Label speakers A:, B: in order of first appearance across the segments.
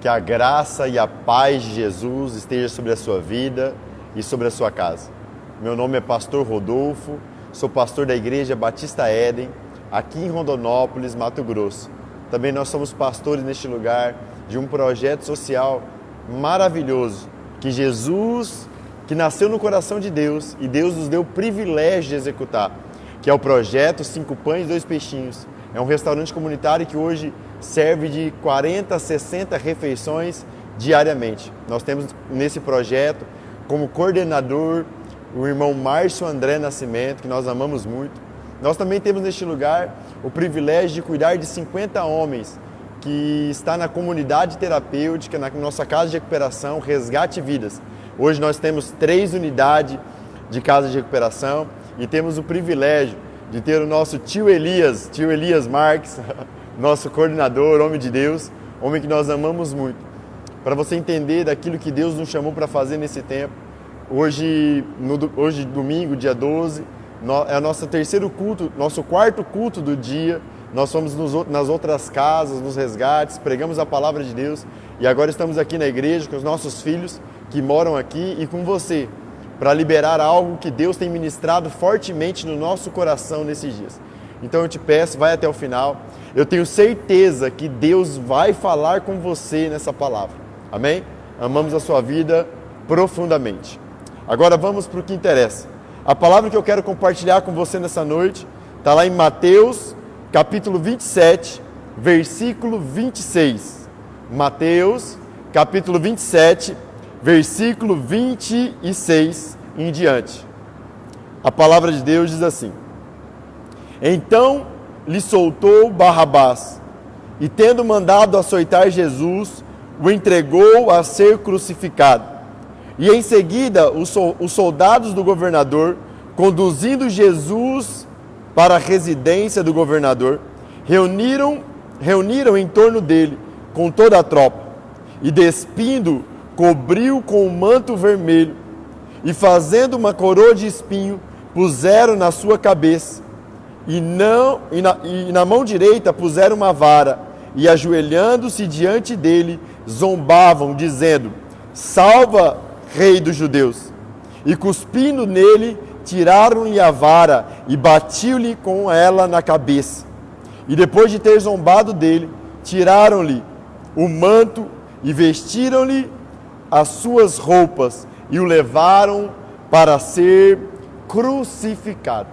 A: Que a graça e a paz de Jesus esteja sobre a sua vida e sobre a sua casa. Meu nome é Pastor Rodolfo, sou pastor da Igreja Batista Éden, aqui em Rondonópolis, Mato Grosso. Também nós somos pastores neste lugar de um projeto social maravilhoso, que nasceu no coração de Deus e Deus nos deu o privilégio de executar, que é o projeto 5 Pães e 2 Peixinhos. É um restaurante comunitário que hoje serve de 40 a 60 refeições diariamente. Nós temos nesse projeto como coordenador o irmão Márcio André Nascimento, que nós amamos muito. Nós também temos neste lugar o privilégio de cuidar de 50 homens que está na comunidade terapêutica, na nossa casa de recuperação, Resgate Vidas. Hoje nós temos 3 unidades de casa de recuperação e temos o privilégio de ter o nosso tio Elias Marques, nosso coordenador, homem de Deus, homem que nós amamos muito. Para você entender daquilo que Deus nos chamou para fazer nesse tempo, hoje domingo, dia 12, é o nosso terceiro culto, nosso quarto culto do dia. Nós fomos nas outras casas, nos resgates, pregamos a palavra de Deus e agora estamos aqui na igreja com os nossos filhos que moram aqui e com você, para liberar algo que Deus tem ministrado fortemente no nosso coração nesses dias. Então eu te peço, vai até o final. Eu tenho certeza que Deus vai falar com você nessa palavra. Amém? Amamos a sua vida profundamente. Agora vamos para o que interessa. A palavra que eu quero compartilhar com você nessa noite está lá em Mateus, capítulo 27, versículo 26. Mateus, capítulo 27, versículo 26 em diante. A palavra de Deus diz assim: Então lhe soltou Barrabás, e tendo mandado açoitar Jesus, o entregou a ser crucificado. E em seguida os soldados do governador, conduzindo Jesus para a residência do governador, reuniram em torno dele com toda a tropa, e despindo, cobriu com um manto vermelho, e fazendo uma coroa de espinho, puseram na sua cabeça, e na mão direita puseram uma vara, e ajoelhando-se diante dele, zombavam, dizendo: Salva, Rei dos Judeus! E cuspindo nele, tiraram-lhe a vara e batiu-lhe com ela na cabeça. E depois de ter zombado dele, tiraram-lhe o manto e vestiram-lhe as suas roupas e o levaram para ser crucificado.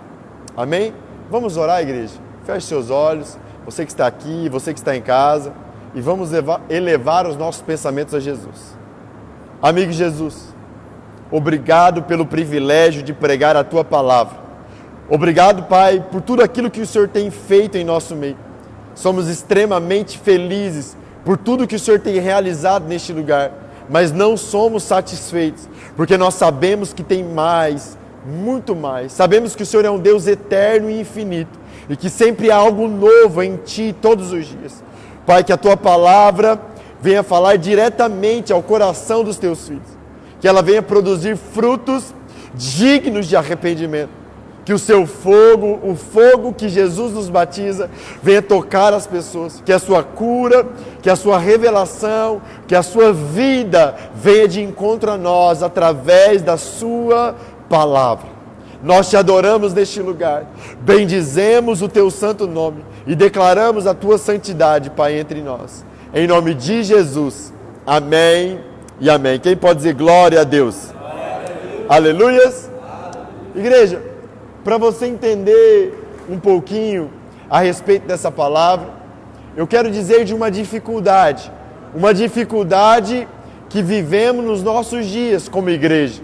A: Amém? Vamos orar, igreja? Feche seus olhos, você que está aqui, você que está em casa, e vamos elevar os nossos pensamentos a Jesus. Amigo Jesus, obrigado pelo privilégio de pregar a Tua palavra. Obrigado, Pai, por tudo aquilo que o Senhor tem feito em nosso meio. Somos extremamente felizes por tudo que o Senhor tem realizado neste lugar, mas não somos satisfeitos, porque nós sabemos que tem mais, muito mais. Sabemos que o Senhor é um Deus eterno e infinito, e que sempre há algo novo em Ti todos os dias. Pai, que a Tua palavra venha falar diretamente ao coração dos Teus filhos, que ela venha produzir frutos dignos de arrependimento, que o Seu fogo, o fogo que Jesus nos batiza, venha tocar as pessoas, que a Sua cura, que a Sua revelação, que a Sua vida venha de encontro a nós através da Sua palavra. Nós Te adoramos neste lugar, bendizemos o Teu santo nome e declaramos a Tua santidade, Pai, entre nós. Em nome de Jesus, amém e amém. Quem pode dizer glória a Deus? Aleluias. Igreja, para você entender um pouquinho a respeito dessa palavra, eu quero dizer de uma dificuldade que vivemos nos nossos dias como igreja.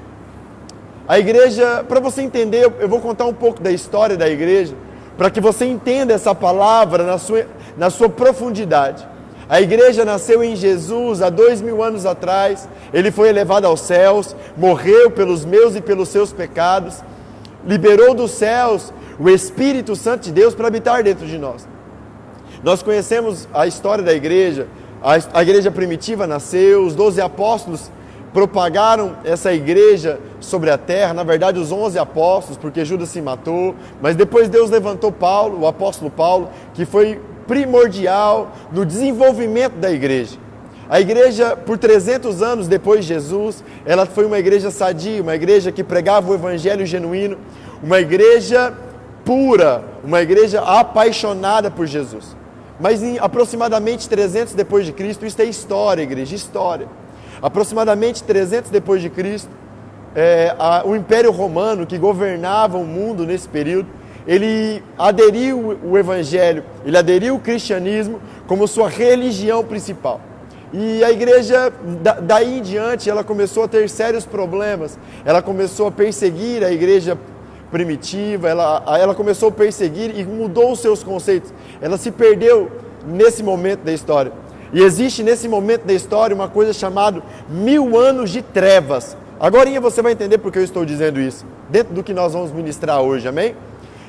A: A igreja, para você entender, eu vou contar um pouco da história da igreja, para que você entenda essa palavra na sua profundidade. A igreja nasceu em Jesus há 2000 anos atrás, Ele foi elevado aos céus, morreu pelos meus e pelos seus pecados, liberou dos céus o Espírito Santo de Deus para habitar dentro de nós. Nós conhecemos a história da igreja, a igreja primitiva nasceu, os 12 apóstolos propagaram essa igreja sobre a terra, na verdade os 11 apóstolos, porque Judas se matou, mas depois Deus levantou Paulo, o apóstolo Paulo, que foi primordial no desenvolvimento da igreja. A igreja, por 300 anos depois de Jesus, ela foi uma igreja sadia, uma igreja que pregava o evangelho genuíno, uma igreja pura, uma igreja apaixonada por Jesus. Mas em aproximadamente 300 depois de Cristo, isso é história, igreja, história. Aproximadamente 300 depois de Cristo, o Império Romano, que governava o mundo nesse período, ele aderiu o evangelho, ele aderiu o cristianismo como sua religião principal. E a igreja, daí em diante, ela começou a ter sérios problemas. Ela começou a perseguir a igreja primitiva, ela começou a perseguir e mudou os seus conceitos. Ela se perdeu nesse momento da história. E existe nesse momento da história uma coisa chamada 1000 anos de trevas. Agorinha você vai entender porque eu estou dizendo isso, dentro do que nós vamos ministrar hoje, amém?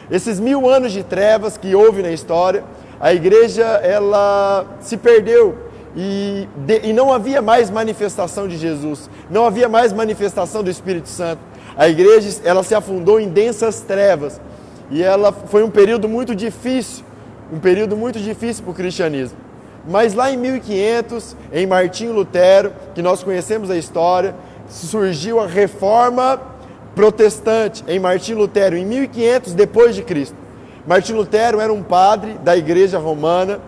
A: Esses 1000 anos de trevas que houve na história, a igreja ela se perdeu. E não havia mais manifestação de Jesus, não havia mais manifestação do Espírito Santo. A igreja ela se afundou em densas trevas e ela foi um período muito difícil para o cristianismo. Mas lá em 1500, em Martinho Lutero, que nós conhecemos a história, surgiu a Reforma Protestante em Martinho Lutero, em 1500 depois de Cristo. Martinho Lutero era um padre da igreja romana,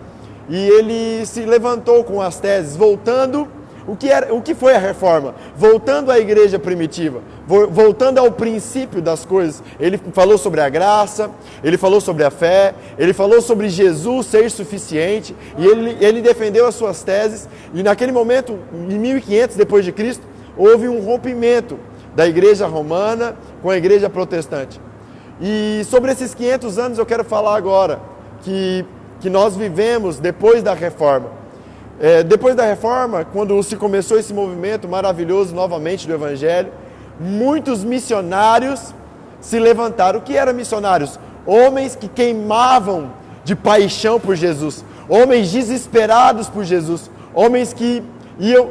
A: e ele se levantou com as teses, voltando, o que foi a reforma? Voltando à igreja primitiva, voltando ao princípio das coisas. Ele falou sobre a graça, ele falou sobre a fé, ele falou sobre Jesus ser suficiente, e ele defendeu as suas teses, e naquele momento, em 1500 depois de Cristo, houve um rompimento da igreja romana com a igreja protestante. E sobre esses 500 anos eu quero falar agora, que nós vivemos depois da Reforma. Depois da Reforma, quando se começou esse movimento maravilhoso novamente do Evangelho, muitos missionários se levantaram. O que eram missionários? Homens que queimavam de paixão por Jesus, homens desesperados por Jesus, homens que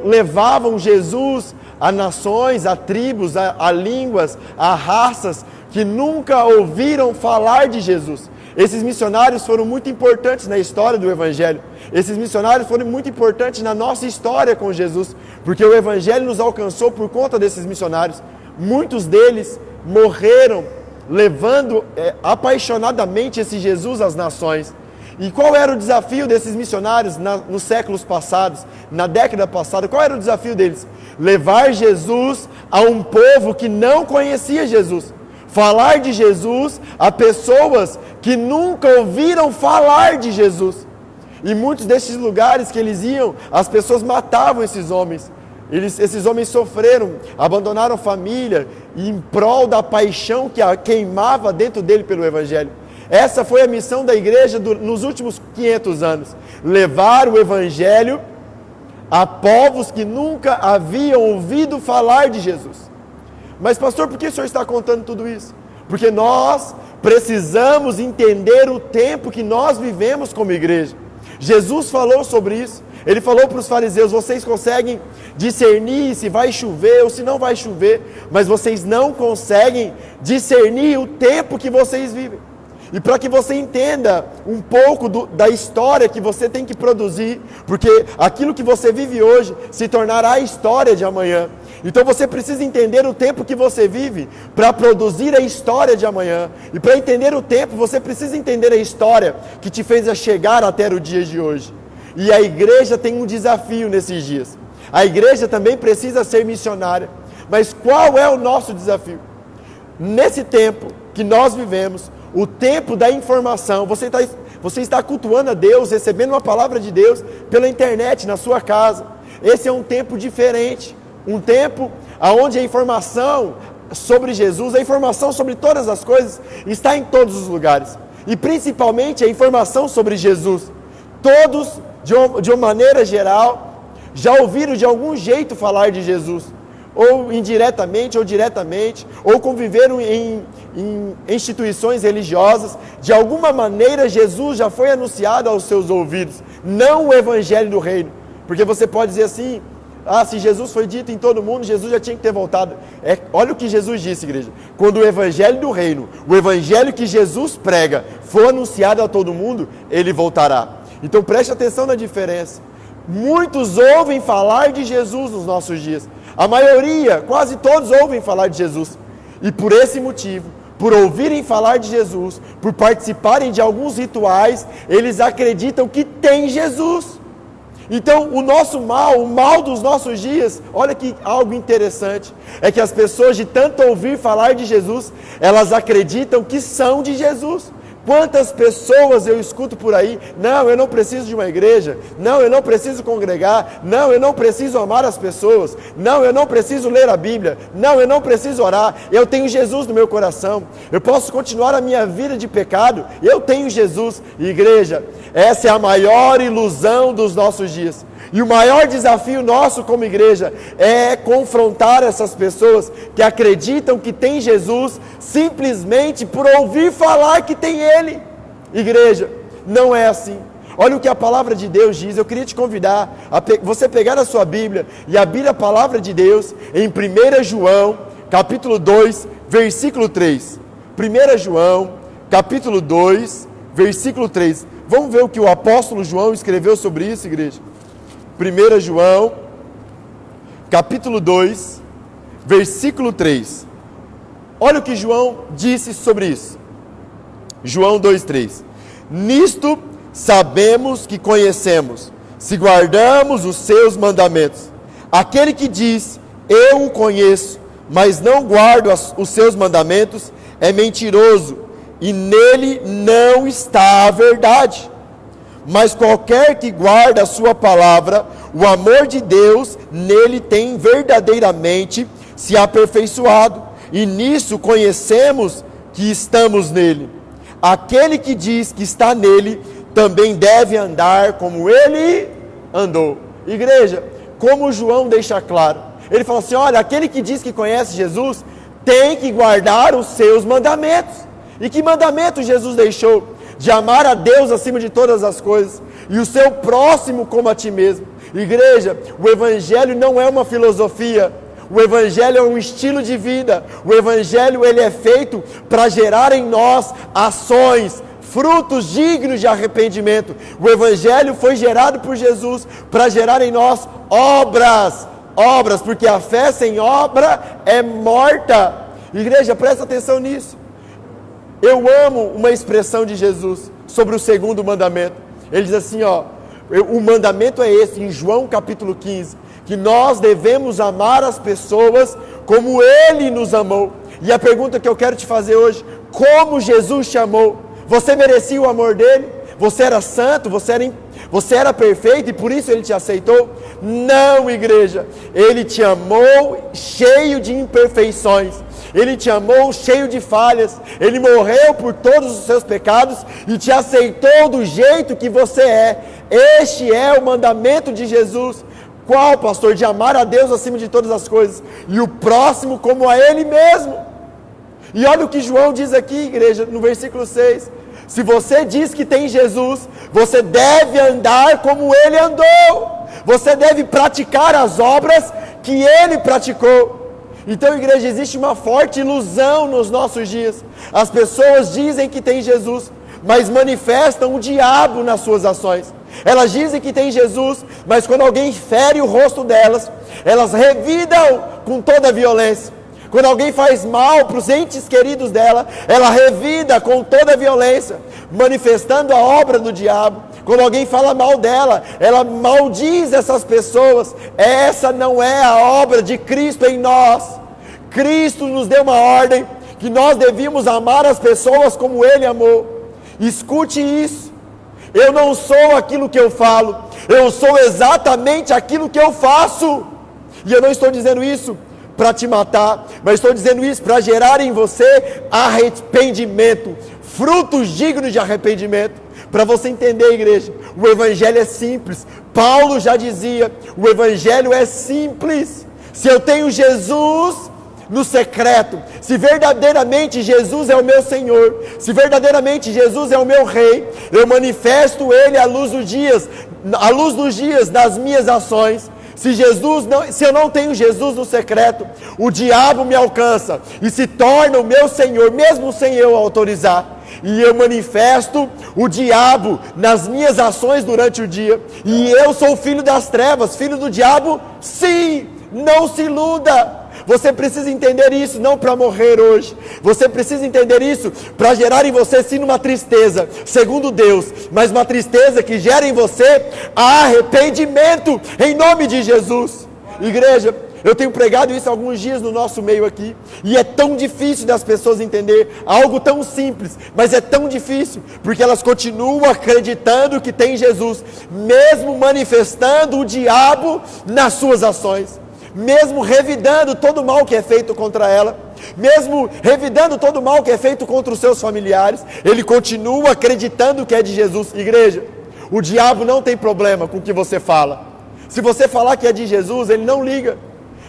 A: levavam Jesus a nações, a tribos, a línguas, a raças que nunca ouviram falar de Jesus. Esses missionários foram muito importantes na história do Evangelho. Esses missionários foram muito importantes na nossa história com Jesus, porque o Evangelho nos alcançou por conta desses missionários. Muitos deles morreram levando apaixonadamente esse Jesus às nações. E qual era o desafio desses missionários nos séculos passados, na década passada? Qual era o desafio deles? Levar Jesus a um povo que não conhecia Jesus. Falar de Jesus a pessoas que nunca ouviram falar de Jesus. E muitos desses lugares que eles iam, as pessoas matavam esses homens. Esses homens sofreram, abandonaram família em prol da paixão que queimava dentro dele pelo Evangelho. Essa foi a missão da igreja nos últimos 500 anos. Levar o Evangelho a povos que nunca haviam ouvido falar de Jesus. Mas pastor, por que o senhor está contando tudo isso? Porque nós precisamos entender o tempo que nós vivemos como igreja. Jesus falou sobre isso. Ele falou para os fariseus: vocês conseguem discernir se vai chover ou se não vai chover, mas vocês não conseguem discernir o tempo que vocês vivem. E para que você entenda um pouco da história que você tem que produzir, porque aquilo que você vive hoje se tornará a história de amanhã. Então você precisa entender o tempo que você vive para produzir a história de amanhã. E para entender o tempo, você precisa entender a história que te fez a chegar até o dia de hoje. E a igreja tem um desafio nesses dias. A igreja também precisa ser missionária. Mas qual é o nosso desafio? Nesse tempo que nós vivemos, o tempo da informação, você está cultuando a Deus, recebendo uma palavra de Deus pela internet, na sua casa. Esse é um tempo diferente, um tempo onde a informação sobre Jesus, a informação sobre todas as coisas, está em todos os lugares. E principalmente a informação sobre Jesus. Todos, de uma maneira geral, já ouviram de algum jeito falar de Jesus. Ou indiretamente ou diretamente, ou conviveram em instituições religiosas. De alguma maneira Jesus já foi anunciado aos seus ouvidos, não o evangelho do reino. Porque você pode dizer assim: se Jesus foi dito em todo mundo, Jesus já tinha que ter voltado. Olha o que Jesus disse, igreja: quando o evangelho do reino, o evangelho que Jesus prega, for anunciado a todo mundo, ele voltará. Então preste atenção na diferença. Muitos ouvem falar de Jesus nos nossos dias. A maioria, quase todos ouvem falar de Jesus. E por esse motivo, por ouvirem falar de Jesus, por participarem de alguns rituais, eles acreditam que tem Jesus. Então, o mal dos nossos dias, olha que algo interessante, é que as pessoas, de tanto ouvir falar de Jesus, elas acreditam que são de Jesus. Quantas pessoas eu escuto por aí: não, eu não preciso de uma igreja, não, eu não preciso congregar, não, eu não preciso amar as pessoas, não, eu não preciso ler a Bíblia, não, eu não preciso orar, eu tenho Jesus no meu coração, eu posso continuar a minha vida de pecado, eu tenho Jesus. Igreja, essa é a maior ilusão dos nossos dias. E o maior desafio nosso como igreja é confrontar essas pessoas que acreditam que tem Jesus simplesmente por ouvir falar que tem Ele. Igreja, não é assim. Olha o que a palavra de Deus diz. Eu queria te convidar a você pegar a sua Bíblia e abrir a palavra de Deus em 1 João, capítulo 2, versículo 3. 1 João, capítulo 2, versículo 3. Vamos ver o que o apóstolo João escreveu sobre isso, igreja? 1 João, capítulo 2, versículo 3. Olha o que João disse sobre isso. João 2,3. Nisto sabemos que conhecemos, se guardamos os seus mandamentos. Aquele que diz, eu o conheço, mas não guardo os seus mandamentos, é mentiroso, e nele não está a verdade. Mas qualquer que guarda a sua palavra, o amor de Deus nele tem verdadeiramente se aperfeiçoado, e nisso conhecemos que estamos nele. Aquele que diz que está nele, também deve andar como ele andou. Igreja, como João deixa claro, ele fala assim: olha, aquele que diz que conhece Jesus, tem que guardar os seus mandamentos. E que mandamento Jesus deixou? De amar a Deus acima de todas as coisas, e o seu próximo como a ti mesmo. Igreja, o Evangelho não é uma filosofia, o Evangelho é um estilo de vida. O Evangelho, ele é feito para gerar em nós ações, frutos dignos de arrependimento. O Evangelho foi gerado por Jesus para gerar em nós obras, porque a fé sem obra é morta. Igreja, presta atenção nisso. Eu amo uma expressão de Jesus sobre o segundo mandamento. Ele diz assim, o mandamento é esse, em João capítulo 15, que nós devemos amar as pessoas como Ele nos amou. E a pergunta que eu quero te fazer hoje: como Jesus te amou? Você merecia o amor dele? Você era santo? Você era perfeito e por isso Ele te aceitou? Não, igreja. Ele te amou cheio de imperfeições. Ele te amou cheio de falhas. Ele morreu por todos os seus pecados e te aceitou do jeito que você é. Este é o mandamento de Jesus. Qual, pastor? De amar a Deus acima de todas as coisas e o próximo como a Ele mesmo. E olha o que João diz aqui, igreja, no versículo 6. Se você diz que tem Jesus, você deve andar como Ele andou. Você deve praticar as obras que Ele praticou. Então, igreja, existe uma forte ilusão nos nossos dias. As pessoas dizem que tem Jesus, mas manifestam o diabo nas suas ações. Elas dizem que tem Jesus, mas quando alguém fere o rosto delas, elas revidam com toda a violência. Quando alguém faz mal para os entes queridos dela, ela revida com toda a violência, manifestando a obra do diabo. Quando alguém fala mal dela, ela maldiz essas pessoas. Essa não é a obra de Cristo em nós. Cristo nos deu uma ordem que nós devíamos amar as pessoas como Ele amou. Escute isso. Eu não sou aquilo que eu falo, eu sou exatamente aquilo que eu faço. E eu não estou dizendo isso para te matar, mas estou dizendo isso para gerar em você arrependimento, frutos dignos de arrependimento. Para você entender, igreja, o Evangelho é simples. Paulo já dizia, o Evangelho é simples. Se eu tenho Jesus no secreto, se verdadeiramente Jesus é o meu Senhor, se verdadeiramente Jesus é o meu Rei, eu manifesto Ele à luz dos dias das minhas ações. Se eu não tenho Jesus no secreto, o diabo me alcança e se torna o meu Senhor, mesmo sem eu autorizar. e eu manifesto o diabo nas minhas ações durante o dia, e eu sou filho das trevas, filho do diabo, sim, não se iluda. Você precisa entender isso, não para morrer hoje. Você precisa entender isso para gerar em você sim uma tristeza, segundo Deus, mas uma tristeza que gera em você arrependimento, em nome de Jesus. Igreja, eu tenho pregado isso há alguns dias no nosso meio aqui, e é tão difícil das pessoas entender algo tão simples, mas é tão difícil, porque elas continuam acreditando que tem Jesus, mesmo manifestando o diabo nas suas ações, mesmo revidando todo o mal que é feito contra ela, mesmo revidando todo o mal que é feito contra os seus familiares, ele continua acreditando que é de Jesus. Igreja, o diabo não tem problema com o que você fala. Se você falar que é de Jesus, ele não liga.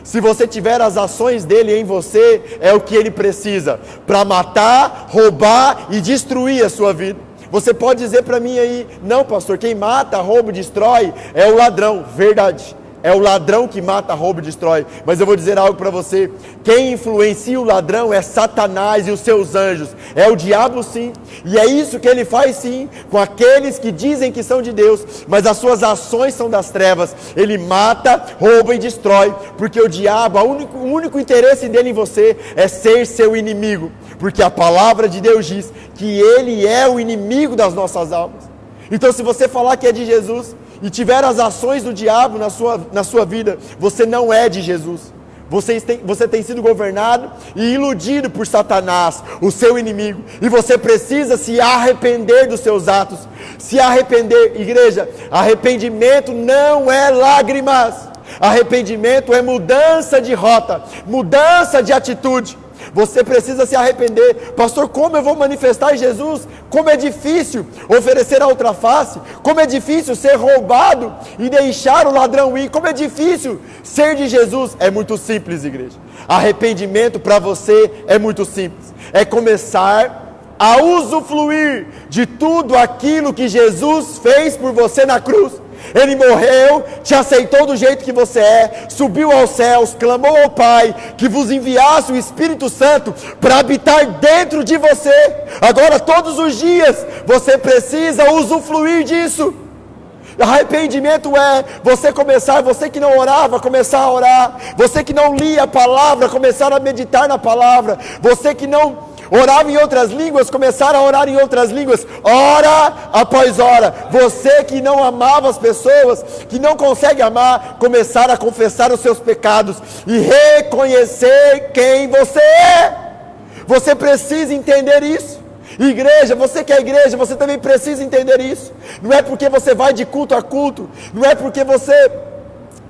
A: Se você tiver as ações dele em você, é o que ele precisa para matar, roubar e destruir a sua vida. Você pode dizer para mim aí, não pastor, quem mata, rouba e destrói é o ladrão. Verdade, é o ladrão que mata, rouba e destrói. Mas eu vou dizer algo para você, quem influencia o ladrão é Satanás e os seus anjos, é o diabo sim, e é isso que ele faz sim, com aqueles que dizem que são de Deus, mas as suas ações são das trevas. Ele mata, rouba e destrói, porque o diabo, o único interesse dele em você é ser seu inimigo, porque a palavra de Deus diz que ele é o inimigo das nossas almas. Então se você falar que é de Jesus, e tiver as ações do diabo na sua vida, você não é de Jesus. Você tem sido governado e iludido por Satanás, o seu inimigo, e você precisa se arrepender dos seus atos. Se arrepender, igreja, arrependimento não é lágrimas, arrependimento é mudança de rota, mudança de atitude. Você precisa se arrepender. Pastor, como eu vou manifestar Jesus? Como é difícil oferecer a outra face, como é difícil ser roubado e deixar o ladrão ir, como é difícil ser de Jesus. É muito simples, igreja. Arrependimento para você é muito simples, é começar a usufruir de tudo aquilo que Jesus fez por você na cruz. Ele morreu, te aceitou do jeito que você é, subiu aos céus, clamou ao Pai que vos enviasse o Espírito Santo para habitar dentro de você. Agora todos os dias você precisa usufruir disso. Arrependimento é você começar, você que não orava, começar a orar, você que não lia a palavra, começar a meditar na palavra, você que não orava em outras línguas, começar a orar em outras línguas, hora após hora. Você que não amava as pessoas, que não consegue amar, começar a confessar os seus pecados e reconhecer quem você é. Você precisa entender isso. Igreja, você que é igreja, você também precisa entender isso. Não é porque você vai de culto a culto, não é porque você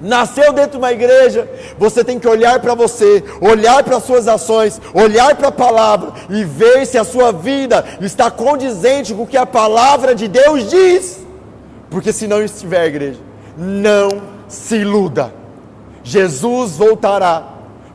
A: nasceu dentro de uma igreja, você tem que olhar para você, olhar para as suas ações, olhar para a palavra e ver se a sua vida está condizente com o que a palavra de Deus diz. Porque se não estiver, igreja, não se iluda. Jesus voltará,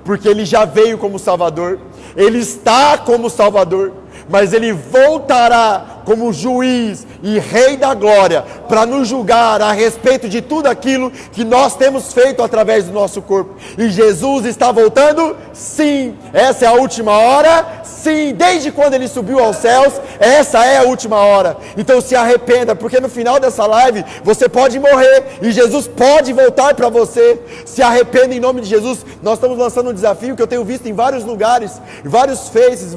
A: porque Ele já veio como Salvador, Ele está como Salvador, mas Ele voltará como juiz e Rei da glória, para nos julgar a respeito de tudo aquilo que nós temos feito através do nosso corpo. E Jesus está voltando? Sim. Essa é a última hora? Sim. Desde quando Ele subiu aos céus, essa é a última hora. Então se arrependa, porque no final dessa live você pode morrer e Jesus pode voltar para você. Se arrependa em nome de Jesus. Nós estamos lançando um desafio que eu tenho visto em vários lugares, em vários faces,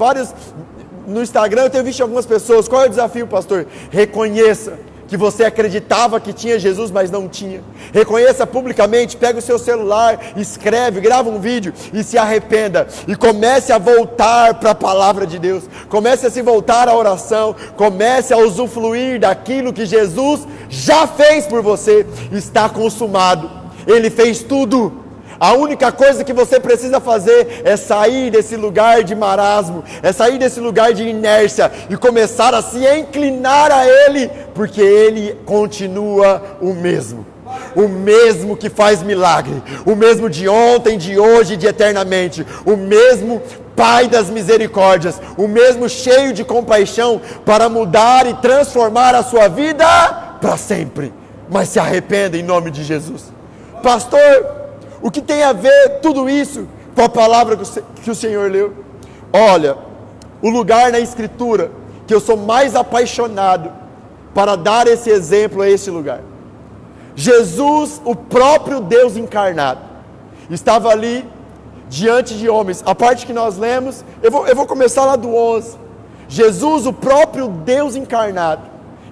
A: no Instagram eu tenho visto algumas pessoas. Qual é o desafio, pastor? Reconheça que você acreditava que tinha Jesus, mas não tinha. Reconheça publicamente, pega o seu celular, escreve, grava um vídeo e se arrependa. E comece a voltar para a palavra de Deus. Comece a se voltar à oração. Comece a usufruir daquilo que Jesus já fez por você. Está consumado. Ele fez tudo. A única coisa que você precisa fazer é sair desse lugar de marasmo, é sair desse lugar de inércia e começar a se inclinar a Ele, porque Ele continua o mesmo que faz milagre, o mesmo de ontem, de hoje e de eternamente, o mesmo Pai das misericórdias, o mesmo cheio de compaixão para mudar e transformar a sua vida para sempre. Mas se arrependa em nome de Jesus. Pastor, o que tem a ver tudo isso com a palavra que o Senhor leu? Olha, o lugar na Escritura que eu sou mais apaixonado para dar esse exemplo a esse lugar. Jesus, o próprio Deus encarnado, estava ali diante de homens. A parte que nós lemos, eu vou começar lá do 11. Jesus, o próprio Deus encarnado,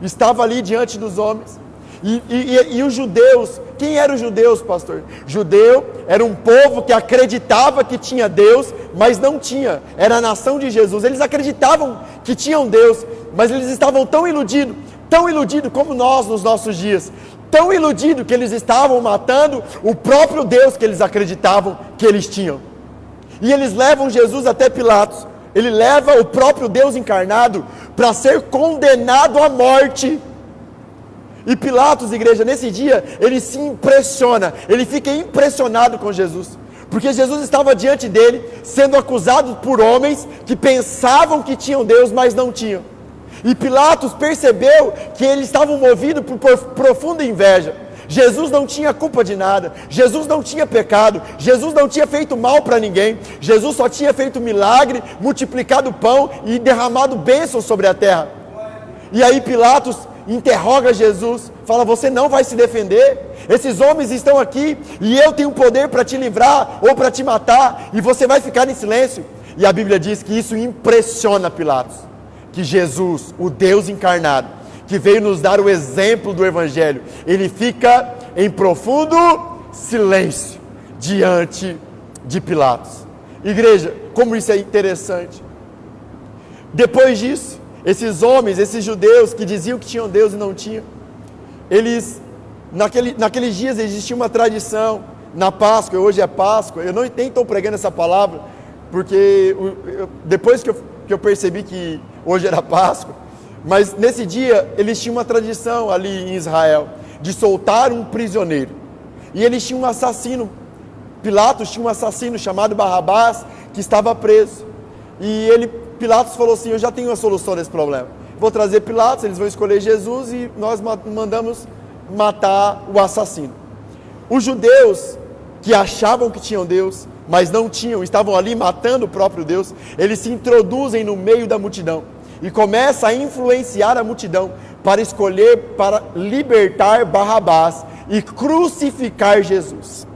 A: estava ali diante dos homens. E os judeus, quem eram os judeus, pastor? Judeu era um povo que acreditava que tinha Deus, mas não tinha. Era a nação de Jesus. Eles acreditavam que tinham Deus, mas eles estavam tão iludidos como nós nos nossos dias. Tão iludidos que eles estavam matando o próprio Deus que eles acreditavam que eles tinham. E eles levam Jesus até Pilatos. Ele leva o próprio Deus encarnado para ser condenado à morte. E Pilatos, igreja, nesse dia, ele se impressiona, ele fica impressionado com Jesus. Porque Jesus estava diante dele, sendo acusado por homens que pensavam que tinham Deus, mas não tinham. E Pilatos percebeu que eles estavam movidos por profunda inveja. Jesus não tinha culpa de nada, Jesus não tinha pecado, Jesus não tinha feito mal para ninguém, Jesus só tinha feito milagre, multiplicado pão e derramado bênçãos sobre a terra. E aí Pilatos interroga Jesus, fala: você não vai se defender? Esses homens estão aqui e eu tenho poder para te livrar ou para te matar, e você vai ficar em silêncio? E a Bíblia diz que isso impressiona Pilatos, que Jesus, o Deus encarnado, que veio nos dar o exemplo do Evangelho, ele fica em profundo silêncio diante de Pilatos. Igreja, como isso é interessante. Depois disso, esses homens, esses judeus que diziam que tinham Deus e não tinham, eles, naqueles dias existia uma tradição, na Páscoa, hoje é Páscoa, eu nem estou pregando essa palavra, porque depois que eu percebi que hoje era Páscoa, mas nesse dia eles tinham uma tradição ali em Israel, de soltar um prisioneiro, e eles tinham um assassino, Pilatos tinha um assassino chamado Barrabás, que estava preso, e Pilatos falou assim: eu já tenho a solução desse problema, vou trazer Pilatos, eles vão escolher Jesus e nós mandamos matar o assassino. Os judeus que achavam que tinham Deus, mas não tinham, estavam ali matando o próprio Deus, eles se introduzem no meio da multidão e começam a influenciar a multidão para escolher, para libertar Barrabás e crucificar Jesus.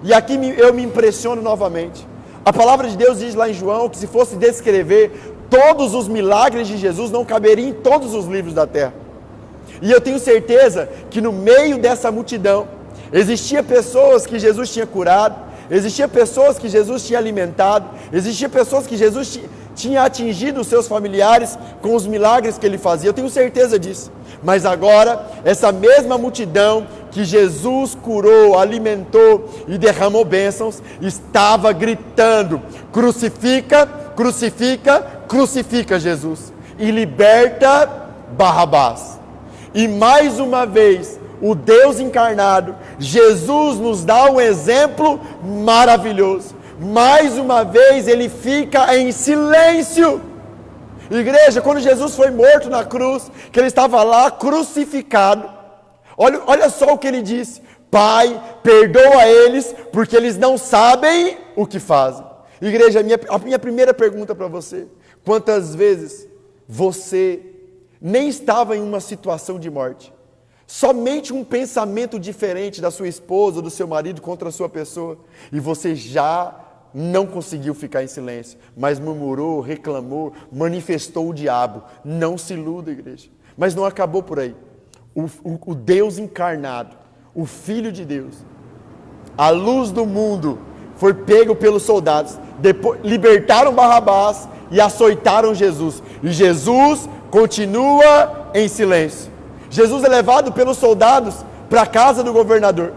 A: E aqui eu me impressiono novamente. A palavra de Deus diz lá em João que se fosse descrever todos os milagres de Jesus, não caberia em todos os livros da terra. E eu tenho certeza que no meio dessa multidão, existia pessoas que Jesus tinha curado, existia pessoas que Jesus tinha alimentado, existia pessoas que Jesus tinha atingido os seus familiares com os milagres que ele fazia. Eu tenho certeza disso. Mas agora, essa mesma multidão que Jesus curou, alimentou e derramou bênçãos, estava gritando: crucifica, crucifica, crucifica Jesus, e liberta Barrabás. E mais uma vez, o Deus encarnado, Jesus, nos dá um exemplo maravilhoso. Mais uma vez ele fica em silêncio. Igreja, quando Jesus foi morto na cruz, que ele estava lá crucificado, olha só o que ele disse: Pai, perdoa eles, porque eles não sabem o que fazem. Igreja, a minha primeira pergunta para você: quantas vezes você nem estava em uma situação de morte, somente um pensamento diferente da sua esposa, do seu marido contra a sua pessoa, e você já não conseguiu ficar em silêncio, mas murmurou, reclamou, manifestou o diabo? Não se iluda, igreja. Mas não acabou por aí. O Deus encarnado, o Filho de Deus, a luz do mundo, foi pego pelos soldados, depois libertaram Barrabás e açoitaram Jesus, e Jesus continua em silêncio. Jesus é levado pelos soldados para a casa do governador,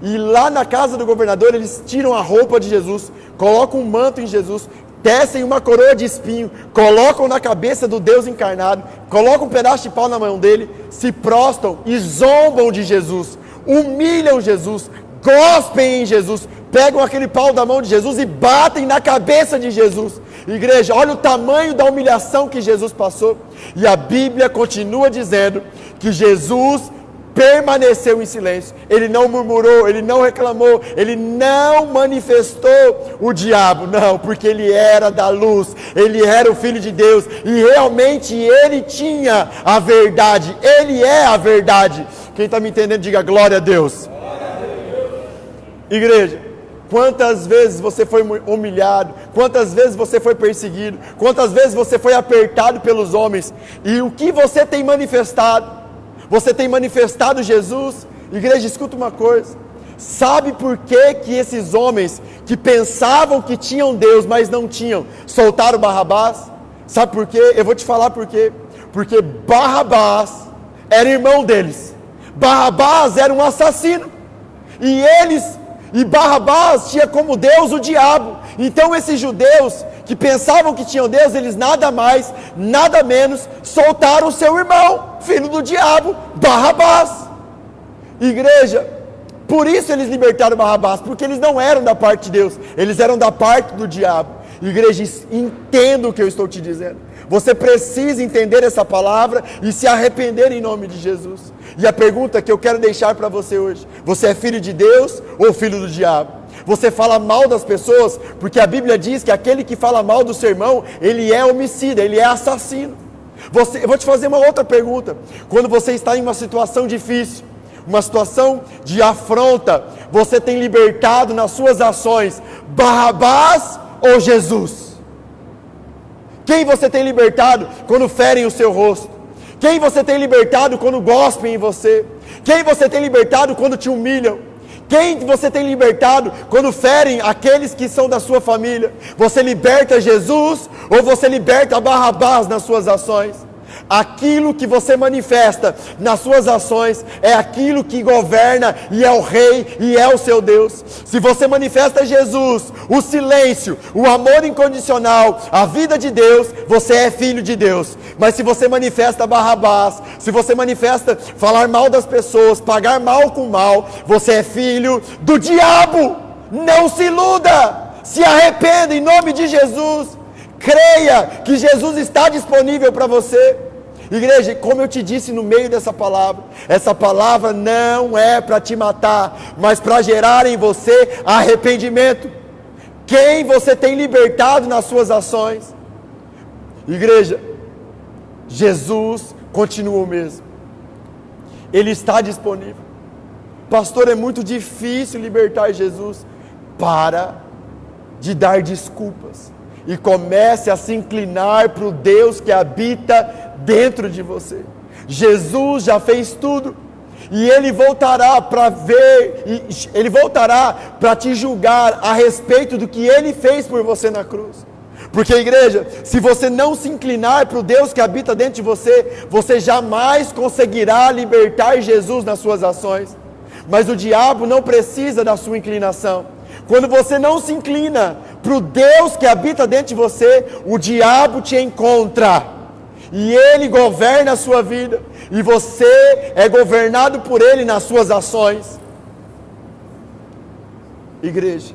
A: e lá na casa do governador eles tiram a roupa de Jesus, colocam um manto em Jesus, tecem uma coroa de espinho, colocam na cabeça do Deus encarnado, colocam um pedaço de pau na mão dele, se prostam e zombam de Jesus, humilham Jesus, gospem em Jesus, pegam aquele pau da mão de Jesus e batem na cabeça de Jesus. Igreja, olha o tamanho da humilhação que Jesus passou, e a Bíblia continua dizendo que Jesus permaneceu em silêncio. Ele não murmurou, ele não reclamou, ele não manifestou o diabo, não, porque ele era da luz, ele era o Filho de Deus, e realmente ele tinha a verdade, ele é a verdade. Quem está me entendendo, diga glória a Deus. Igreja, quantas vezes você foi humilhado, quantas vezes você foi perseguido, quantas vezes você foi apertado pelos homens, e o que você tem manifestado? Você tem manifestado Jesus? Igreja, escuta uma coisa, sabe por que esses homens que pensavam que tinham Deus, mas não tinham, soltaram Barrabás? Sabe por quê? Eu vou te falar por quê. Porque Barrabás era irmão deles, Barrabás era um assassino, e Barrabás tinha como Deus o diabo. Então esses judeus que pensavam que tinham Deus, eles nada mais, nada menos, soltaram o seu irmão, filho do diabo, Barrabás. Igreja, por isso eles libertaram Barrabás, porque eles não eram da parte de Deus, eles eram da parte do diabo. Igreja, entenda o que eu estou te dizendo. Você precisa entender essa palavra e se arrepender em nome de Jesus. E a pergunta que eu quero deixar para você hoje: você é filho de Deus ou filho do diabo? Você fala mal das pessoas, porque a Bíblia diz que aquele que fala mal do seu irmão, ele é homicida, ele é assassino. Eu vou te fazer uma outra pergunta. Quando você está em uma situação difícil, uma situação de afronta, você tem libertado nas suas ações Barrabás ou Jesus? Quem você tem libertado quando ferem o seu rosto? Quem você tem libertado quando gospem em você? Quem você tem libertado quando te humilham? Quem você tem libertado quando ferem aqueles que são da sua família? Você liberta Jesus ou você liberta Barrabás nas suas ações? Aquilo que você manifesta nas suas ações é aquilo que governa e é o rei e é o seu Deus. Se você manifesta Jesus, o silêncio, o amor incondicional, a vida de Deus, você é filho de Deus. Mas se você manifesta Barrabás, se você manifesta falar mal das pessoas, pagar mal com mal, você é filho do diabo. Não se iluda, se arrependa em nome de Jesus. Creia que Jesus está disponível para você. Igreja, como eu te disse no meio dessa palavra, essa palavra não é para te matar, mas para gerar em você arrependimento. Quem você tem libertado nas suas ações? Igreja, Jesus continua o mesmo, Ele está disponível. Pastor, é muito difícil libertar Jesus. Para de dar desculpas e comece a se inclinar para o Deus que habita dentro de você. Jesus já fez tudo e Ele voltará para ver, Ele voltará para te julgar a respeito do que Ele fez por você na cruz. Porque, igreja, se você não se inclinar para o Deus que habita dentro de você, você jamais conseguirá libertar Jesus nas suas ações. Mas o diabo não precisa da sua inclinação. Quando você não se inclina para o Deus que habita dentro de você, o diabo te encontra e ele governa a sua vida, e você é governado por ele nas suas ações. Igreja,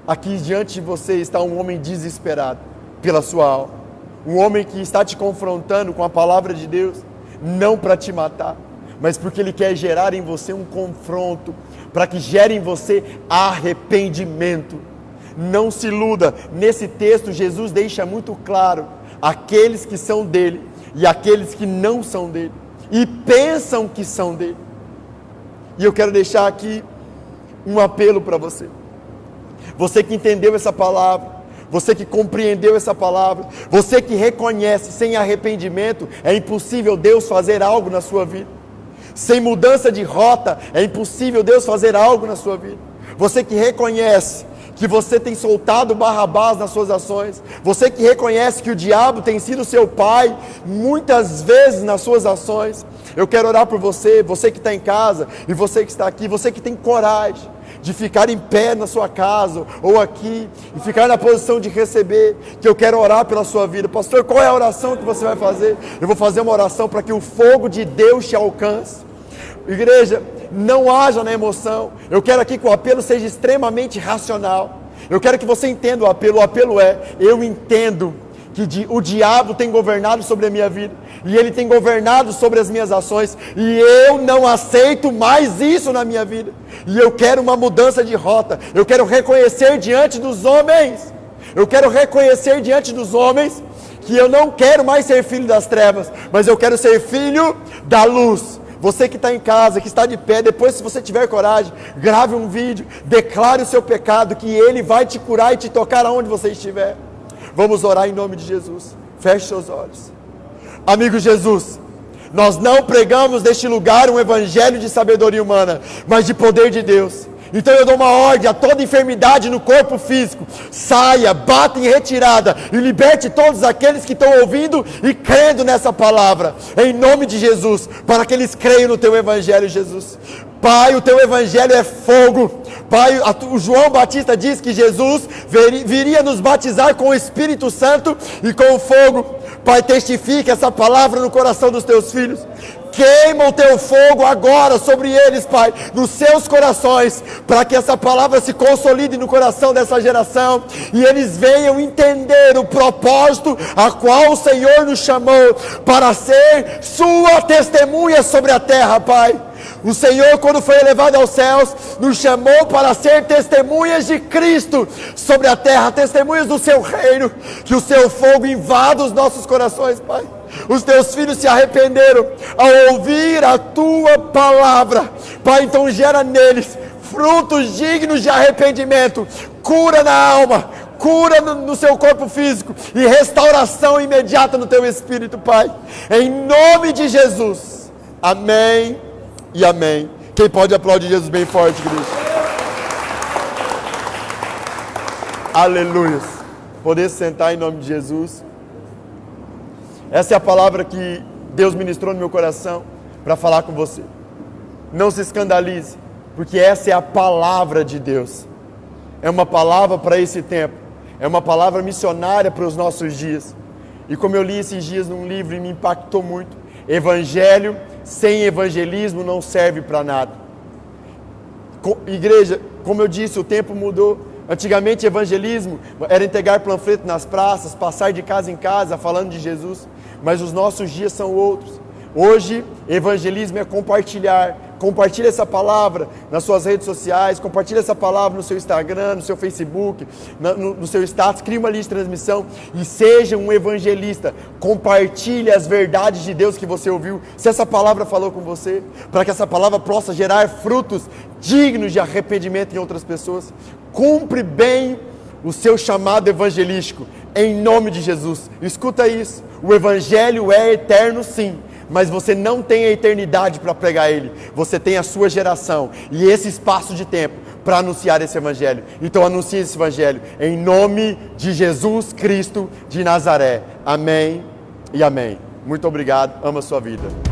A: aqui diante de você está um homem desesperado pela sua alma, um homem que está te confrontando com a palavra de Deus, não para te matar, mas porque ele quer gerar em você um confronto, para que gere em você arrependimento. Não se iluda, nesse texto Jesus deixa muito claro, aqueles que são dele e aqueles que não são dele, e pensam que são dele. E eu quero deixar aqui um apelo para você. Você que entendeu essa palavra, você que compreendeu essa palavra, você que reconhece, sem arrependimento é impossível Deus fazer algo na sua vida. Sem mudança de rota é impossível Deus fazer algo na sua vida. Você que reconhece que você tem soltado Barrabás nas suas ações, você que reconhece que o diabo tem sido seu pai muitas vezes nas suas ações, eu quero orar por você, você que está em casa e você que está aqui, você que tem coragem de ficar em pé na sua casa ou aqui e ficar na posição de receber, que eu quero orar pela sua vida. Pastor, qual é a oração que você vai fazer? Eu vou fazer uma oração para que o fogo de Deus te alcance. Igreja, não haja na emoção. Eu quero aqui que o apelo seja extremamente racional. Eu quero que você entenda o apelo. O apelo é: eu entendo que o diabo tem governado sobre a minha vida, e ele tem governado sobre as minhas ações, e eu não aceito mais isso na minha vida, e eu quero uma mudança de rota. Eu quero reconhecer diante dos homens, que eu não quero mais ser filho das trevas, mas eu quero ser filho da luz. Você que está em casa, que está de pé, depois, se você tiver coragem, grave um vídeo, declare o seu pecado, que Ele vai te curar e te tocar aonde você estiver. Vamos orar em nome de Jesus. Feche seus olhos. Amigo Jesus, nós não pregamos neste lugar um evangelho de sabedoria humana, mas de poder de Deus. Então eu dou uma ordem a toda enfermidade no corpo físico: saia, bata em retirada e liberte todos aqueles que estão ouvindo e crendo nessa palavra, em nome de Jesus, para que eles creiam no teu evangelho, Jesus. Pai, o teu evangelho é fogo. Pai, o João Batista diz que Jesus viria nos batizar com o Espírito Santo e com o fogo. Pai, testifica essa palavra no coração dos teus filhos. Queima o teu fogo agora sobre eles, Pai, nos seus corações, para que essa palavra se consolide no coração dessa geração, e eles venham entender o propósito a qual o Senhor nos chamou, para ser sua testemunha sobre a terra, Pai. O Senhor, quando foi elevado aos céus, nos chamou para ser testemunhas de Cristo sobre a terra, testemunhas do seu reino. Que o seu fogo invada os nossos corações, Pai. Os teus filhos se arrependeram ao ouvir a tua palavra, Pai, então gera neles frutos dignos de arrependimento, cura na alma, cura no seu corpo físico e restauração imediata no teu espírito, Pai, em nome de Jesus. Amém e amém. Quem pode aplaudir Jesus bem forte, Cristo? Aleluia. Poder sentar em nome de Jesus. Essa é a palavra que Deus ministrou no meu coração para falar com você. Não se escandalize, porque essa é a palavra de Deus. É uma palavra para esse tempo. É uma palavra missionária para os nossos dias. E como eu li esses dias num livro e me impactou muito, evangelho sem evangelismo não serve para nada. Igreja, como eu disse, o tempo mudou. Antigamente evangelismo era entregar panfleto nas praças, passar de casa em casa falando de Jesus, mas os nossos dias são outros. Hoje evangelismo é compartilhar. Compartilhe essa palavra nas suas redes sociais, compartilhe essa palavra no seu Instagram, no seu Facebook, no seu status, crie uma lista de transmissão e seja um evangelista. Compartilhe as verdades de Deus que você ouviu, se essa palavra falou com você, para que essa palavra possa gerar frutos dignos de arrependimento em outras pessoas. Cumpre bem o seu chamado evangelístico, em nome de Jesus. Escuta isso, o evangelho é eterno sim, mas você não tem a eternidade para pregar ele, você tem a sua geração e esse espaço de tempo para anunciar esse evangelho. Então anuncie esse evangelho em nome de Jesus Cristo de Nazaré. Amém e amém. Muito obrigado, ama a sua vida.